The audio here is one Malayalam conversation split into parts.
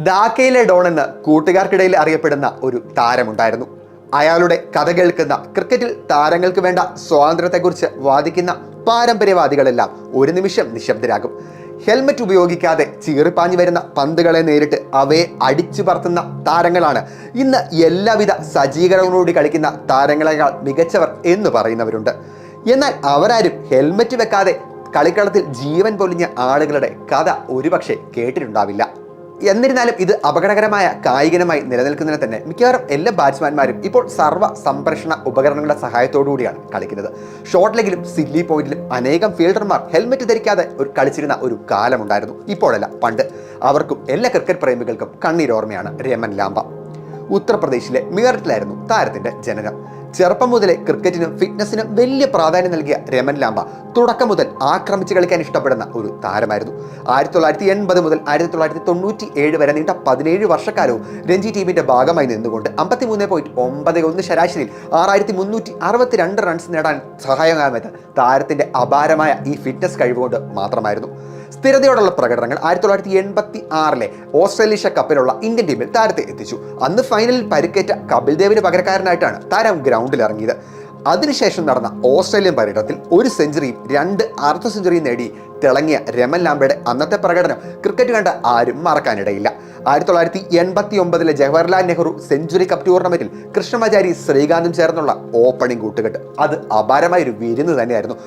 ധാക്കയിലെ ഡോൺ എന്ന് കൂട്ടുകാർക്കിടയിൽ അറിയപ്പെടുന്ന ഒരു താരമുണ്ടായിരുന്നു. അയാളുടെ കഥ കേൾക്കുന്ന ക്രിക്കറ്റിൽ താരങ്ങൾക്ക് വേണ്ട സ്വാതന്ത്ര്യത്തെക്കുറിച്ച് വാദിക്കുന്ന പാരമ്പര്യവാദികളെല്ലാം ഒരു നിമിഷം നിശബ്ദരാകും. ഹെൽമറ്റ് ഉപയോഗിക്കാതെ ചീറിപ്പാഞ്ഞു വരുന്ന പന്തുകളെ നേരിട്ട് അവയെ അടിച്ചു പറത്തുന്ന താരങ്ങളാണ് ഇന്ന് എല്ലാവിധ സജ്ജീകരണങ്ങളോട് കളിക്കുന്ന താരങ്ങളെക്കാൾ മികച്ചവർ എന്ന് പറയുന്നവരുണ്ട്. എന്നാൽ അവരാരും ഹെൽമറ്റ് വെക്കാതെ കളിക്കളത്തിൽ ജീവൻ പൊലിഞ്ഞ ആളുകളുടെ കഥ ഒരുപക്ഷെ കേട്ടിട്ടുണ്ടാവില്ല. എന്നിരുന്നാലും ഇത് അപകടകരമായ കായികനമായി നിലനിൽക്കുന്നതിന് തന്നെ മിക്കവാറും എല്ലാ ബാറ്റ്സ്മാൻമാരും ഇപ്പോൾ സർവ്വ സംരക്ഷണ ഉപകരണങ്ങളുടെ സഹായത്തോടുകൂടിയാണ് കളിക്കുന്നത്. ഷോർട്ട് ലെഗിലും സില്ലി പോയിന്റിലും അനേകം ഫീൽഡർമാർ ഹെൽമെറ്റ് ധരിക്കാതെ കളിച്ചിരുന്ന ഒരു കാലമുണ്ടായിരുന്നു. ഇപ്പോഴല്ല, പണ്ട്. അവർക്കും എല്ലാ ക്രിക്കറ്റ് പ്രേമികൾക്കും കണ്ണീരോർമ്മയാണ് രമൻ ലാംബ. ഉത്തർപ്രദേശിലെ മീററ്റിലായിരുന്നു താരത്തിന്റെ ജനനം. ചെറുപ്പം മുതലേ ക്രിക്കറ്റിനും ഫിറ്റ്നസിനും വലിയ പ്രാധാന്യം നൽകിയ രമൻ ലാംബ തുടക്കം മുതൽ ആക്രമിച്ച് കളിക്കാൻ ഇഷ്ടപ്പെടുന്ന ഒരു താരമായിരുന്നു. 1980 മുതൽ 1997 വരെ നീണ്ട 17 വർഷക്കാലവും രഞ്ജി ടീമിന്റെ ഭാഗമായി നിന്നുകൊണ്ട് 53.91 ശരാശരിയിൽ 6362 റൺസ് നേടാൻ സഹായകമായത് താരത്തിന്റെ അപാരമായ ഈ ഫിറ്റ്നസ് കഴിവുകൊണ്ട് മാത്രമായിരുന്നു. സ്ഥിരതയോടുള്ള പ്രകടനങ്ങൾ 1986 ഓസ്ട്രേലിയ കപ്പിലുള്ള ഇന്ത്യൻ ടീമിൽ താരത്തെ എത്തിച്ചു. അന്ന് ഫൈനലിൽ പരിക്കേറ്റ കപിൽ ദേവിന് പകരക്കാരനായിട്ടാണ് താരം ഗ്രൗണ്ടിൽ ഇറങ്ങിയത്. അതിനുശേഷം നടന്ന ഓസ്ട്രേലിയൻ പര്യടനത്തിൽ 1 സെഞ്ചുറിയും 2 അർദ്ധ സെഞ്ചുറിയും നേടി തിളങ്ങിയ രമൻ ലാംബയുടെ അന്നത്തെ പ്രകടനം ക്രിക്കറ്റ് കണ്ട ആരും മറക്കാനിടയില്ല. 1989 ജവഹർലാൽ നെഹ്റു സെഞ്ചുറി കപ്പ് ടൂർണമെന്റിൽ കൃഷ്ണമാചാരി ശ്രീകാന്തും ചേർന്നുള്ള ഓപ്പണിംഗ് കൂട്ടുകെട്ട് അത് അപാരമായൊരു വിരുന്ന് തന്നെയായിരുന്നു.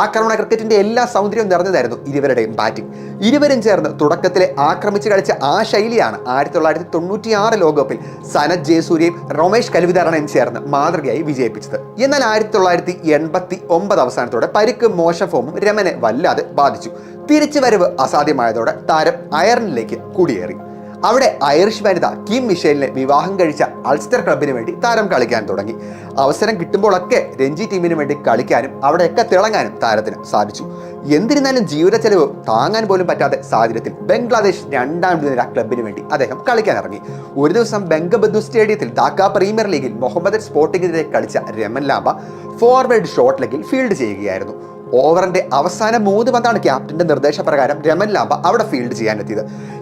ആക്രമണ ക്രിക്കറ്റിന്റെ എല്ലാ സൗന്ദര്യവും നിറഞ്ഞതായിരുന്നു ഇരുവരുടെയും ബാറ്റിംഗ്. ഇരുവരും ചേർന്ന് തുടക്കത്തിലെ ആക്രമിച്ച് കളിച്ച ആ ശൈലിയാണ് 1996 ലോകകപ്പിൽ സനത് ജയസൂര്യയും രമേഷ് കൽവിധാരണയും ചേർന്ന് മാതൃകയായി വിജയിപ്പിച്ചത്. എന്നാൽ 1989 അവസാനത്തോടെ പരിക്ക് മോശം ഫോമും രമനെ വല്ലാതെ ബാധിച്ചു. തിരിച്ചുവരവ് അസാധ്യമായതോടെ താരം അയർലൻഡിലേക്ക് കുടിയേറി. അവിടെ ഐറിഷ് വനിത കിം മിഷേലിനെ വിവാഹം കഴിച്ച അൾസ്റ്റർ ക്ലബിന് വേണ്ടി താരം കളിക്കാൻ തുടങ്ങി. അവസരം കിട്ടുമ്പോഴൊക്കെ രഞ്ജി ടീമിന് വേണ്ടി കളിക്കാനും അവിടെയൊക്കെ തിളങ്ങാനും താരത്തിന് സാധിച്ചു. എന്നിരുന്നാലും ജീവിത ചെലവ് താങ്ങാൻ പോലും പറ്റാത്ത സാഹചര്യത്തിൽ ബംഗ്ലാദേശ് 2ാം നിര ക്ലബിന് വേണ്ടി അദ്ദേഹം കളിക്കാൻ ഇറങ്ങി. ഒരു ദിവസം ബംഗബന്ധു സ്റ്റേഡിയത്തിൽ ധാക്ക പ്രീമിയർ ലീഗിൽ മുഹമ്മദ് സ്പോർട്ടിങ്ങിനെതിരെ കളിച്ച രമൻ ലാംബ ഫോർവേഡ് ഷോട്ട് ലെഗിൽ ഫീൽഡ് ചെയ്യുകയായിരുന്നു. ഓവറിന്റെ അവസാന 3 പന്താണ് ക്യാപ്റ്റന്റെ നിർദ്ദേശപ്രകാരം രമൻ ലാംബ അവിടെ ഫീൽഡ് ചെയ്യാനെത്തിയത്.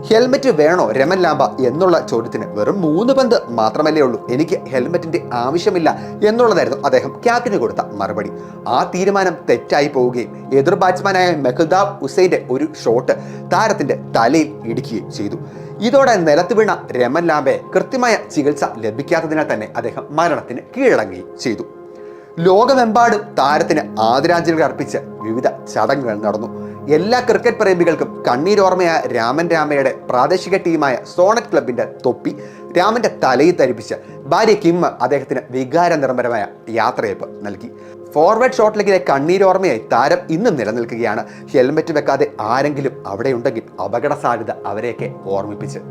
ഹെൽമെറ്റ് വേണോ രമൻ ലാംബ എന്നുള്ള ചോദ്യത്തിന് വെറും 3 പന്ത് മാത്രമല്ലേ ഉള്ളൂ, എനിക്ക് ഹെൽമെറ്റിന്റെ ആവശ്യമില്ല എന്നുള്ളതായിരുന്നു അദ്ദേഹം ക്യാപ്റ്റന് കൊടുത്ത മറുപടി. ആ തീരുമാനം തെറ്റായി പോവുകയും എതിർ ബാറ്റ്സ്മാനായ മെഹ്താബ് ഹുസൈന്റെ ഒരു ഷോട്ട് താരത്തിന്റെ തലയിൽ ഇടിക്കുകയും ചെയ്തു. ഇതോടെ നിലത്ത് വീണ രമൻ ലാംബയെ കൃത്യമായ ചികിത്സ ലഭിക്കാത്തതിനാൽ തന്നെ അദ്ദേഹം മരണത്തിന് കീഴടങ്ങുകയും ചെയ്തു. ലോകമെമ്പാടും താരത്തിന് ആദരാഞ്ജലികൾ അർപ്പിച്ച് വിവിധ ചടങ്ങുകൾ നടന്നു. എല്ലാ ക്രിക്കറ്റ് പ്രേമികൾക്കും കണ്ണീരോർമ്മയായ രാമൻ രാമയുടെ പ്രാദേശിക ടീമായ സോണറ്റ് ക്ലബിന്റെ തൊപ്പി രാമന്റെ തലയിൽ ധരിപ്പിച്ച് ഭാര്യ കിം അദ്ദേഹത്തിന് വികാര നിർഭരമായ യാത്രയപ്പ് നൽകി. ഫോർവേഡ് ഷോട്ട് ലെഗിലെ കണ്ണീരോർമ്മയായി താരം ഇന്നും നിലനിൽക്കുകയാണ്. ഹെൽമെറ്റ് വെക്കാതെ ആരെങ്കിലും അവിടെ ഉണ്ടെങ്കിൽ അപകട സാധ്യത അവരെയൊക്കെ ഓർമ്മിപ്പിച്ച്